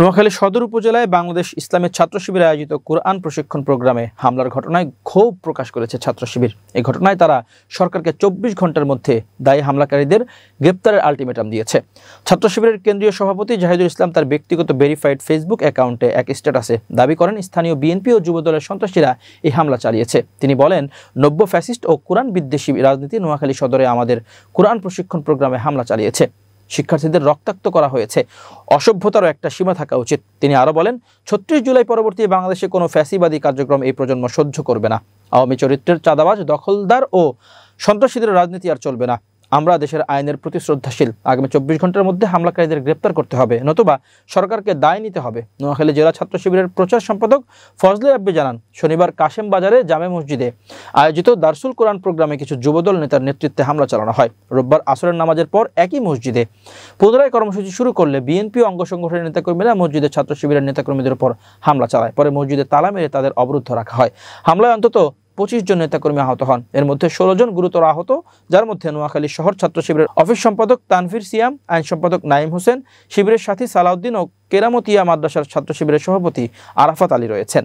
নোয়াখালী সদর উপজেলায় বাংলাদেশ ইসলামের ছাত্র শিবির আয়োজিত কোরআন প্রশিক্ষণ প্রোগ্রামে হামলার ঘটনায় ক্ষোভ প্রকাশ করেছে ছাত্র শিবির। এই ঘটনায় তারা সরকারকে 24 ঘন্টার মধ্যে দায়ী হামলাকারীদের গ্রেপ্তারের আলটিমেটাম দিয়েছে। ছাত্র শিবিরের কেন্দ্রীয় সভাপতি জাহিদুল ইসলাম তার ব্যক্তিগত ভেরিফাইড ফেসবুক অ্যাকাউন্টে এক স্ট্যাটাসে দাবি করেন, স্থানীয় বিএনপি ও যুবদলের সন্ত্রাসীরা এই হামলা চালিয়েছে। তিনি বলেন, নব্য ফ্যাসিস্ট ও কোরআন বিদ্বেষী রাজনীতি নোয়াখালী সদরে আমাদের কোরআন প্রশিক্ষণ প্রোগ্রামে হামলা চালিয়েছে। শিক্ষার্থীদের রক্তাক্ত করা হয়েছে। অসভ্যতারও একটা সীমা থাকা উচিত। তিনি আরও বলেন, 36 জুলাই পরবর্তী বাংলাদেশে কোনো ফ্যাসিবাদী কার্যক্রম এই প্রজন্ম সহ্য করবে না। আওয়ামী চরিত্রের চাঁদাবাজ, দখলদার ও সন্ত্রাসীদের রাজনীতি আর চলবে না। আমরা দেশের আইনের প্রতি শ্রদ্ধাশীল। আগামী 24 ঘন্টার মধ্যে হামলাকারীদের গ্রেপ্তার করতে হবে, নতুবা সরকারকে দায় নিতে হবে। নোয়াখালী জেলা ছাত্র শিবিরের প্রচার সম্পাদক ফজলে রাব্বি জানান, শনিবার কাশেম বাজারে জামে মসজিদে আয়োজিত দারসুল কোরআন প্রোগ্রামে কিছু যুবদল নেতার নেতৃত্বে হামলা চালানো হয়। রোববার আসরের নামাজের পর একই মসজিদে পুনরায় কর্মসূচি শুরু করলে বিএনপি অঙ্গ সংগঠনের নেতাকর্মীরা মসজিদের ছাত্র শিবিরের নেতাকর্মীদের উপর হামলা চালায়। পরে মসজিদে তালা মেরে তাদের অবরুদ্ধ রাখা হয়। হামলায় অন্তত 25 জন নেতাকর্মী আহত হন। এর মধ্যে 16 জন গুরুতর আহত, যার মধ্যে নোয়াখালী শহর ছাত্র শিবিরের অফিস সম্পাদক তানভীর সিয়াম, আইন সম্পাদক নাইম হোসেন, শিবিরের সাথী সালাউদ্দিন ও কেরামতিয়া মাদ্রাসার ছাত্র শিবিরের সভাপতি আরাফাত আলী রয়েছেন।